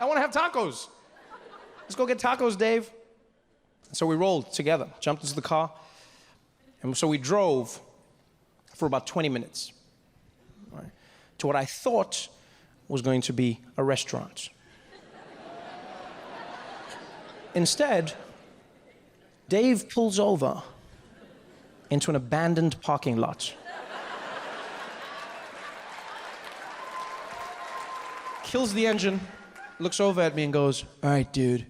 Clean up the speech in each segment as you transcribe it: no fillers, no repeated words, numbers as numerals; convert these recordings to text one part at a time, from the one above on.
I want to have tacos. Let's go get tacos, Dave. And so we rolled together, jumped into the car. And so we drove for about 20 minutes, right, to what I thought was going to be a restaurant. Instead, Dave pulls over into an abandoned parking lot. Kills the engine, looks over at me and goes, "All right, dude,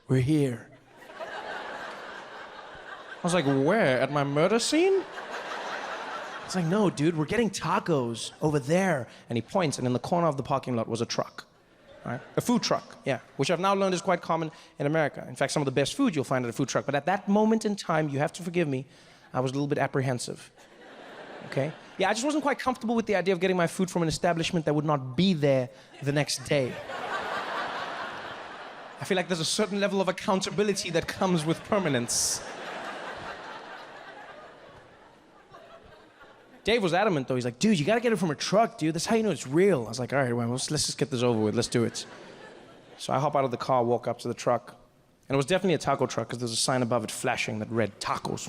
we're here." I was like, "Where? At my murder scene?" It's like, "No, dude, we're getting tacos over there." And he points, and in the corner of the parking lot was a truck. Right? A food truck, yeah, which I've now learned is quite common in America. In fact, some of the best food you'll find at a food truck. But at that moment in time, you have to forgive me, I was a little bit apprehensive. Okay? Yeah, I just wasn't quite comfortable with the idea of getting my food from an establishment that would not be there the next day. I feel like there's a certain level of accountability that comes with permanence. Dave was adamant, though. He's like, "Dude, you gotta get it from a truck, dude. That's how you know it's real." I was like, "All right, well, let's just get this over with. Let's do it." So I hop out of the car, walk up to the truck. And it was definitely a taco truck, because there's a sign above it flashing that read, "Tacos."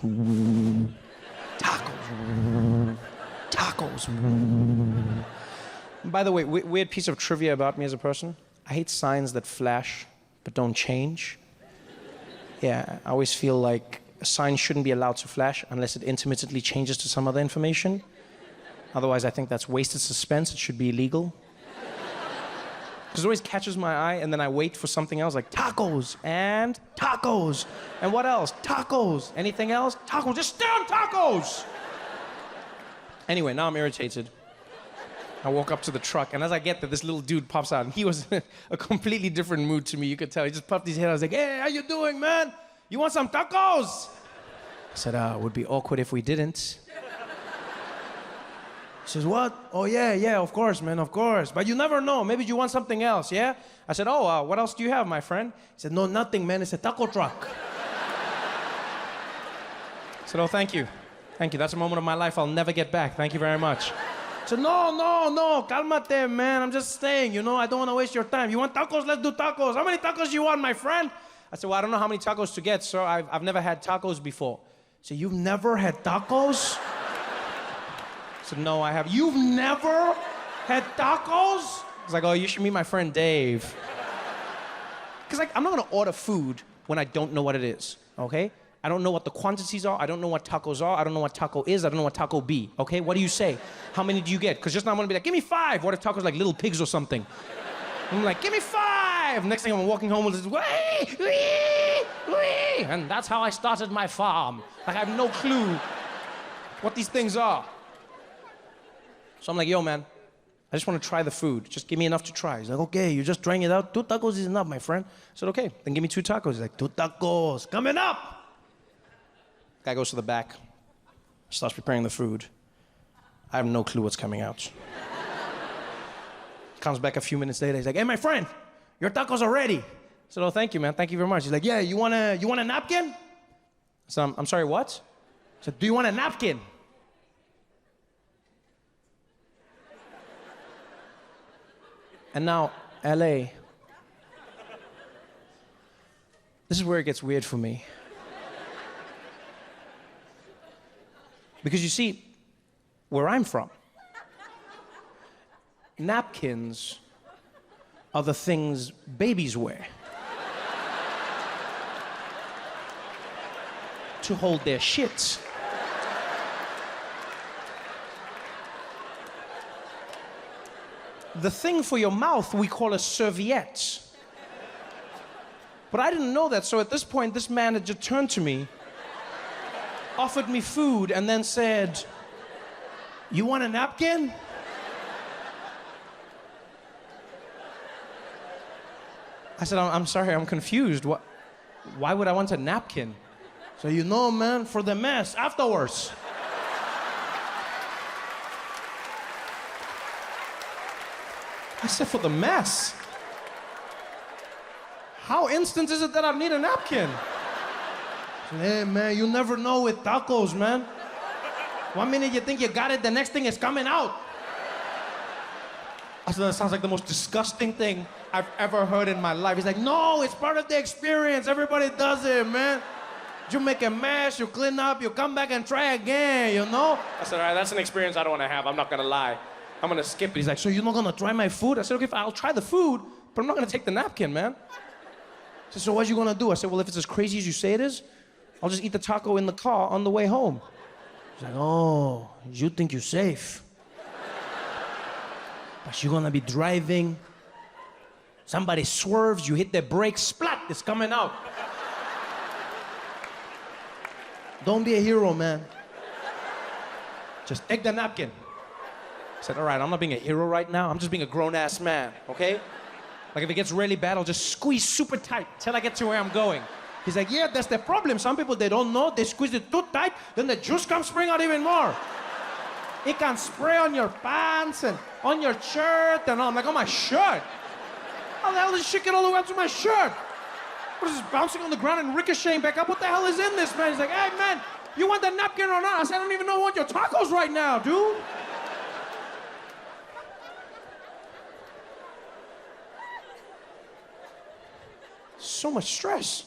Tacos. Tacos. And by the way, weird piece of trivia about me as a person. I hate signs that flash but don't change. Yeah, I always feel like a sign shouldn't be allowed to flash unless it intermittently changes to some other information. Otherwise, I think that's wasted suspense. It should be illegal. Because it always catches my eye, and then I wait for something else, like tacos, and tacos. And what else? Tacos. Anything else? Tacos. Just stay on tacos! Anyway, now I'm irritated. I walk up to the truck, and as I get there, this little dude pops out, and he was in a completely different mood to me. You could tell. He just puffed his head. I was like, "Hey, how you doing, man? You want some tacos?" I said, "It would be awkward if we didn't." He says, "What? Oh, yeah, of course, man, of course. But you never know. Maybe you want something else, yeah?" I said, "Oh, what else do you have, my friend?" He said, "No, nothing, man. It's a taco truck." I said, "Oh, thank you. Thank you. That's a moment of my life I'll never get back. Thank you very much." He said, No, calmate, man. I'm just saying, I don't want to waste your time. You want tacos? Let's do tacos. How many tacos you want, my friend?" I said, "Well, I don't know how many tacos to get, sir. I've never had tacos before." He said, "You've never had tacos?" I said, "No, I have." "You've never had tacos?" I was like, "Oh, you should meet my friend Dave." Because, I'm not going to order food when I don't know what it is, okay? I don't know what the quantities are. I don't know what tacos are. I don't know what taco is. I don't know what taco be, okay? What do you say? How many do you get? Because just now I'm going to be like, "Give me 5. What if tacos like little pigs or something?" I'm like, "Give me 5. Next thing I'm walking home with this, wee. And that's how I started my farm. Like, I have no clue what these things are. So I'm like, "Yo, man, I just want to try the food. Just give me enough to try." He's like, "Okay, you just drank it out. 2 tacos is enough, my friend." I said, "Okay, then give me 2 tacos. He's like, 2 tacos, coming up." Guy goes to the back, starts preparing the food. I have no clue what's coming out. Comes back a few minutes later. He's like, "Hey, my friend, your tacos are ready." I said, "Oh, thank you, man. Thank you very much." He's like, "Yeah, you want a napkin?" I said, I'm sorry, what?" I said, "Do you want a napkin?" And now, LA. This is where it gets weird for me. Because you see, where I'm from, napkins are the things babies wear to hold their shits. The thing for your mouth we call a serviette. But I didn't know that, so at this point, this man had just turned to me, offered me food, and then said, "You want a napkin?" I said, I'm sorry, I'm confused. Why would I want a napkin? So, man, for the mess afterwards. I said, "For the mess? How instant is it that I need a napkin?" I said, "Hey, man, you never know with tacos, man. One minute you think you got it, the next thing is coming out." I said, that sounds like the most disgusting thing I've ever heard in my life. He's like, no, it's part of the experience. Everybody does it, man. You make a mess, you clean up, you come back and try again, you know? I said, all right, that's an experience I don't want to have. I'm not going to lie. I'm going to skip it. He's like, so you're not going to try my food? I said, okay, I'll try the food, but I'm not going to take the napkin, man. He said, so what you going to do? I said, well, if it's as crazy as you say it is, I'll just eat the taco in the car on the way home. He's like, oh, you think you're safe. But you're going to be driving. Somebody swerves, you hit the brakes, splat, it's coming out. Don't be a hero, man. Just take the napkin. I said, all right, I'm not being a hero right now. I'm just being a grown-ass man, okay? Like, if it gets really bad, I'll just squeeze super tight till I get to where I'm going. He's like, yeah, that's the problem. Some people, they don't know. They squeeze it too tight, then the juice comes spraying out even more. It can spray on your pants and on your shirt and all. I'm like, on my shirt? How the hell does shit get all the way up to my shirt? What is this, bouncing on the ground and ricocheting back up? What the hell is in this, man? He's like, hey, man, you want that napkin or not? I said, I don't even know what your tacos right now, dude. So much stress.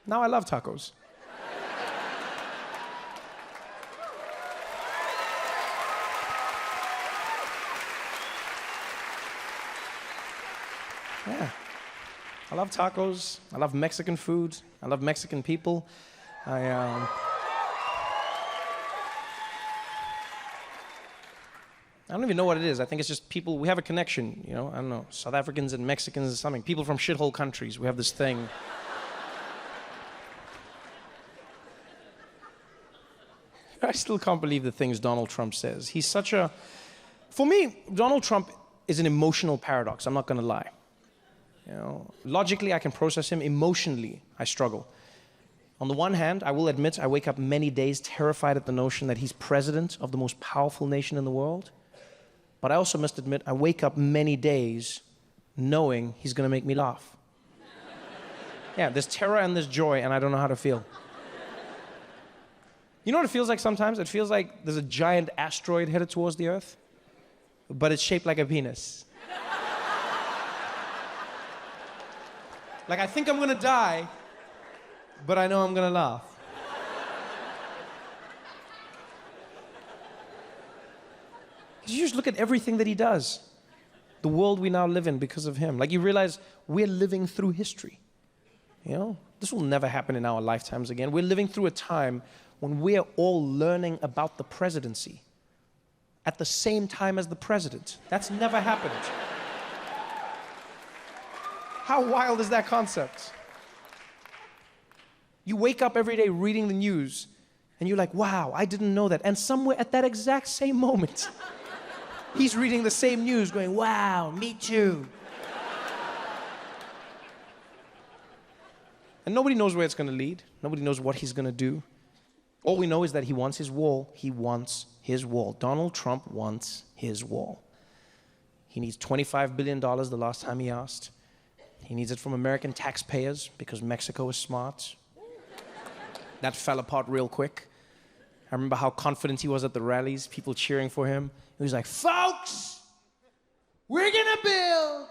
Now I love tacos. Yeah. I love tacos. I love Mexican food. I love Mexican people. I don't even know what it is. I think it's just people, we have a connection, you know? I don't know, South Africans and Mexicans or something. People from shithole countries, we have this thing. I still can't believe the things Donald Trump says. He's such a... For me, Donald Trump is an emotional paradox, I'm not gonna lie. You know, logically, I can process him. Emotionally, I struggle. On the one hand, I will admit, I wake up many days terrified at the notion that he's president of the most powerful nation in the world. But I also must admit, I wake up many days knowing he's gonna make me laugh. Yeah, there's terror and there's joy, and I don't know how to feel. You know what it feels like sometimes? It feels like there's a giant asteroid headed towards the Earth, but it's shaped like a penis. Like, I think I'm gonna die, but I know I'm gonna laugh. You just look at everything that he does. The world we now live in because of him. Like, you realize we're living through history. You know, this will never happen in our lifetimes again. We're living through a time when we're all learning about the presidency at the same time as the president. That's never happened. How wild is that concept? You wake up every day reading the news, and you're like, wow, I didn't know that. And somewhere at that exact same moment, he's reading the same news going, wow, me too. And nobody knows where it's going to lead. Nobody knows what he's going to do. All we know is that he wants his wall. He wants his wall. Donald Trump wants his wall. He needs $25 billion the last time he asked. He needs it from American taxpayers because Mexico is smart. That fell apart real quick. I remember how confident he was at the rallies, people cheering for him. He was like, folks, we're gonna build.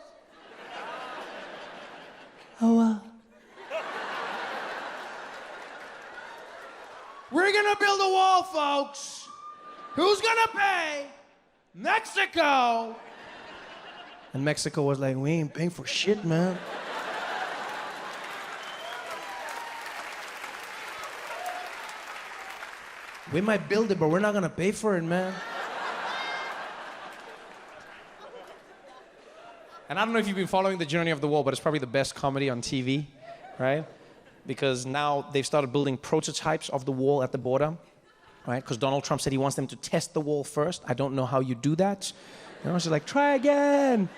We're gonna build a wall, folks. Who's gonna pay? Mexico. And Mexico was like, we ain't paying for shit, man. We might build it, but we're not gonna pay for it, man. And I don't know if you've been following the journey of the wall, but it's probably the best comedy on TV, right? Because now they've started building prototypes of the wall at the border, right? Because Donald Trump said he wants them to test the wall first. I don't know how you do that. You know, it's just like, try again.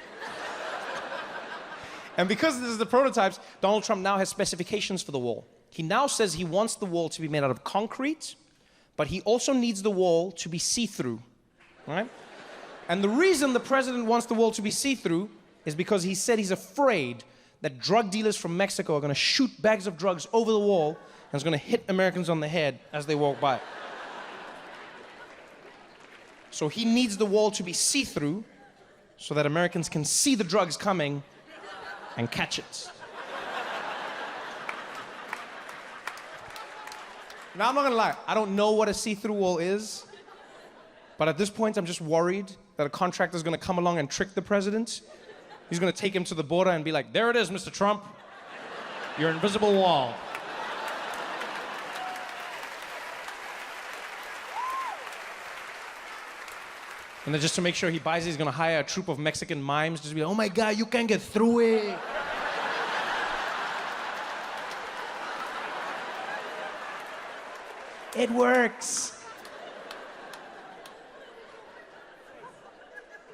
And because this is the prototypes, Donald Trump now has specifications for the wall. He now says he wants the wall to be made out of concrete, but he also needs the wall to be see-through, right? And the reason the president wants the wall to be see-through is because he said he's afraid that drug dealers from Mexico are gonna shoot bags of drugs over the wall and it's gonna hit Americans on the head as they walk by. So he needs the wall to be see-through so that Americans can see the drugs coming and catch it. Now, I'm not gonna lie, I don't know what a see-through wall is, but at this point, I'm just worried that a contractor's gonna come along and trick the president. He's gonna take him to the border and be like, there it is, Mr. Trump, your invisible wall. And then just to make sure he buys it, he's gonna hire a troupe of Mexican mimes just to be like, oh my God, you can't get through it. It works.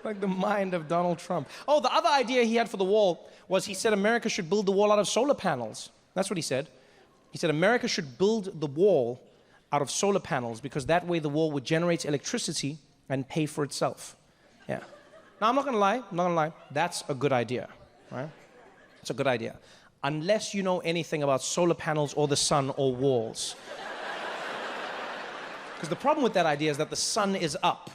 Like the mind of Donald Trump. Oh, the other idea he had for the wall was he said America should build the wall out of solar panels. That's what he said. He said America should build the wall out of solar panels because that way the wall would generate electricity and pay for itself. Yeah. Now, I'm not gonna lie, that's a good idea, right? It's a good idea. Unless you know anything about solar panels or the sun or walls. Because the problem with that idea is that the sun is up,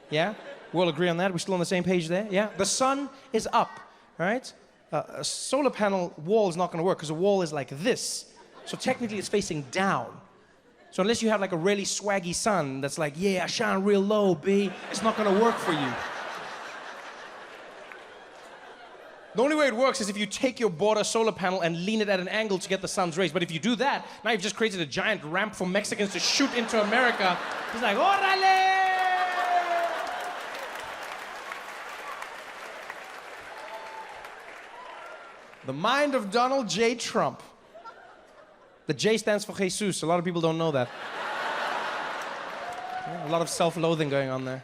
yeah? We all agree on that? We're still on the same page there, yeah? The sun is up, right? A solar panel wall is not gonna work because a wall is like this. So technically it's facing down. So unless you have like a really swaggy sun that's like, yeah, I shine real low, B, it's not gonna work for you. The only way it works is if you take your border solar panel and lean it at an angle to get the sun's rays. But if you do that, now you've just created a giant ramp for Mexicans to shoot into America. He's like, órale! The mind of Donald J. Trump. The J stands for Jesus. A lot of people don't know that. Yeah, a lot of self-loathing going on there.